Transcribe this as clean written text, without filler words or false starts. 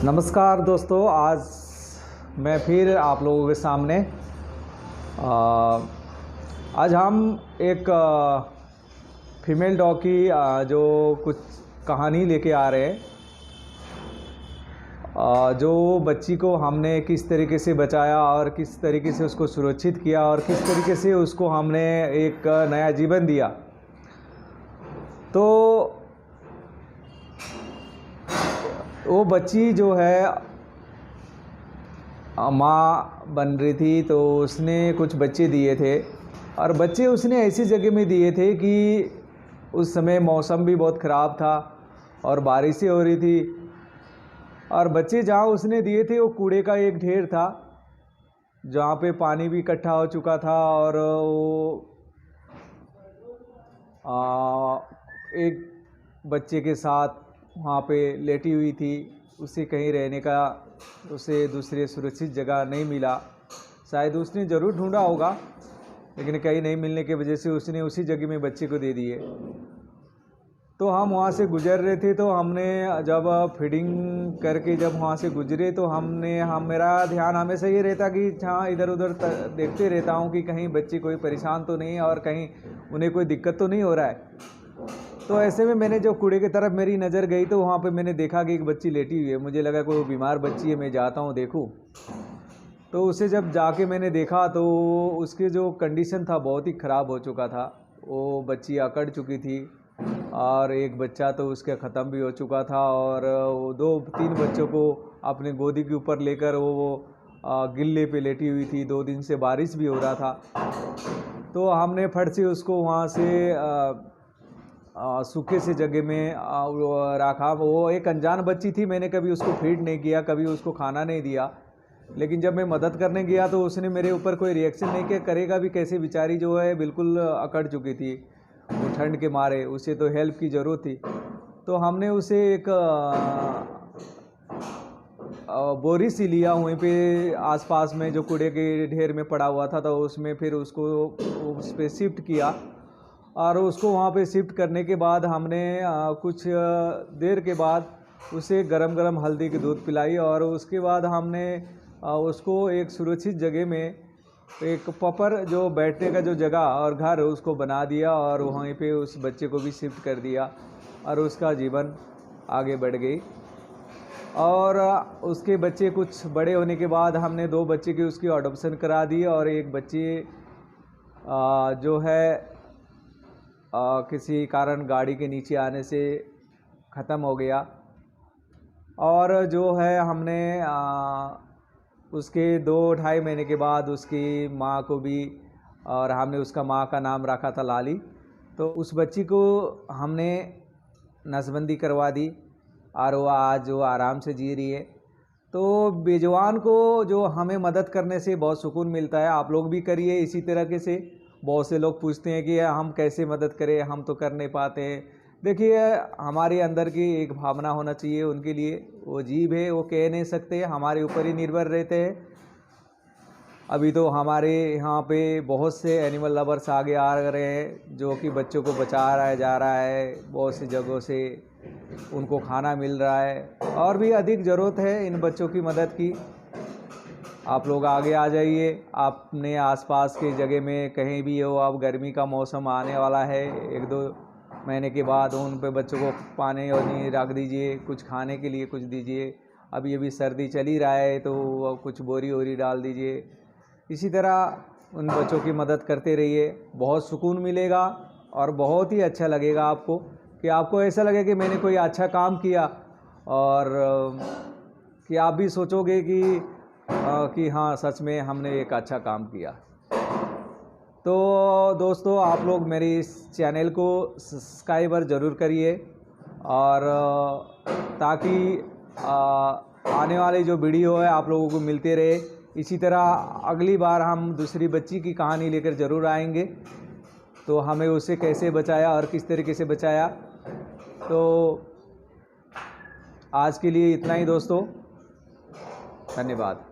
नमस्कार दोस्तों, आज मैं फिर आप लोगों के सामने आज हम एक फीमेल डॉग की जो कुछ कहानी लेके आ रहे हैं। जो बच्ची को हमने किस तरीके से बचाया और किस तरीके से उसको सुरक्षित किया और किस तरीके से उसको हमने एक नया जीवन दिया। तो वो बच्ची जो है माँ बन रही थी, तो उसने कुछ बच्चे दिए थे और बच्चे उसने ऐसी जगह में दिए थे कि उस समय मौसम भी बहुत ख़राब था और बारिशें हो रही थी। और बच्चे जहाँ उसने दिए थे वो कूड़े का एक ढेर था, जहाँ पे पानी भी इकट्ठा हो चुका था और वो एक बच्चे के साथ वहाँ पे लेटी हुई थी। उसे कहीं रहने का उसे दूसरे सुरक्षित जगह नहीं मिला। शायद उसने ज़रूर ढूंढा होगा, लेकिन कहीं नहीं मिलने की वजह से उसने उसी जगह में बच्चे को दे दिए। तो हम वहाँ से गुजर रहे थे, तो हमने जब फीडिंग करके जब वहाँ से गुजरे तो मेरा ध्यान हमेशा ये रहता कि हाँ, इधर उधर देखते रहता हूँ कि कहीं बच्चे कोई परेशान तो नहीं है और कहीं उन्हें कोई दिक्कत तो नहीं हो रहा है। तो ऐसे में मैंने जो कूड़े की तरफ मेरी नज़र गई तो वहाँ पे मैंने देखा कि एक बच्ची लेटी हुई है। मुझे लगा कोई बीमार बच्ची है, मैं जाता हूँ देखूँ। तो उसे जब जाके मैंने देखा तो उसके जो कंडीशन था बहुत ही ख़राब हो चुका था। वो बच्ची अकड़ चुकी थी और एक बच्चा तो उसका ख़त्म भी हो चुका था और वो 2-3 बच्चों को अपने गोदी के ऊपर लेकर वो गिल्ले पे लेटी हुई थी। 2 दिन से बारिश भी हो रहा था। तो हमने फट से उसको वहाँ से सूखे से जगह में रखा। वो एक अनजान बच्ची थी, मैंने कभी उसको फीड नहीं किया, कभी उसको खाना नहीं दिया। लेकिन जब मैं मदद करने गया तो उसने मेरे ऊपर कोई रिएक्शन नहीं किया। करेगा भी कैसे, बेचारी जो है बिल्कुल अकड़ चुकी थी वो ठंड के मारे। उसे तो हेल्प की ज़रूरत थी। तो हमने उसे एक बोरी सी लिया, वहीं पे आसपास में जो कूड़े के ढेर में पड़ा हुआ था, तो उसमें फिर उसको उस पर शिफ्ट किया। और उसको वहाँ पे शिफ्ट करने के बाद हमने कुछ देर के बाद उसे गरम गरम हल्दी की दूध पिलाई और उसके बाद हमने उसको एक सुरक्षित जगह में एक प्रॉपर जो बैठने का जो जगह और घर उसको बना दिया और वहीं पे उस बच्चे को भी शिफ्ट कर दिया और उसका जीवन आगे बढ़ गई। और उसके बच्चे कुछ बड़े होने के बाद हमने 2 बच्चे की उसकी अडॉप्शन करा दी और एक बच्ची जो है किसी कारण गाड़ी के नीचे आने से ख़त्म हो गया। और जो है हमने उसके 2-2.5 महीने के बाद उसकी माँ को भी, और हमने उसका माँ का नाम रखा था लाली। तो उस बच्ची को हमने नसबंदी करवा दी और वो आज वो आराम से जी रही है। तो बेजुबान को जो हमें मदद करने से बहुत सुकून मिलता है। आप लोग भी करिए इसी तरीके से। बहुत से लोग पूछते हैं कि हम कैसे मदद करें, हम तो कर नहीं पाते हैं। देखिए, हमारे अंदर की एक भावना होना चाहिए उनके लिए। वो जीव है, वो कह नहीं सकते, हमारे ऊपर ही निर्भर रहते हैं। अभी तो हमारे यहाँ पे बहुत से एनिमल लवर्स आगे आ रहे हैं जो कि बच्चों को बचा रहा है, जा रहा है। बहुत सी जगहों से उनको खाना मिल रहा है और भी अधिक ज़रूरत है इन बच्चों की मदद की। आप लोग आगे आ जाइए। अपने आसपास की जगह में कहीं भी हो, अब गर्मी का मौसम आने वाला है, 1-2 महीने के बाद उन पे बच्चों को पानी वानी रख दीजिए, कुछ खाने के लिए कुछ दीजिए। अभी अभी सर्दी चल ही रहा है तो कुछ बोरी वोरी डाल दीजिए। इसी तरह उन बच्चों की मदद करते रहिए, बहुत सुकून मिलेगा और बहुत ही अच्छा लगेगा आपको, कि आपको ऐसा लगे कि मैंने कोई अच्छा काम किया और कि आप भी सोचोगे कि हाँ, सच में हमने एक अच्छा काम किया। तो दोस्तों, आप लोग मेरे इस चैनल को सब्सक्राइबर ज़रूर करिए और ताकि आने वाली जो वीडियो है आप लोगों को मिलते रहे। इसी तरह अगली बार हम दूसरी बच्ची की कहानी लेकर ज़रूर आएंगे, तो हमें उसे कैसे बचाया और किस तरीके से बचाया। तो आज के लिए इतना ही दोस्तों, धन्यवाद।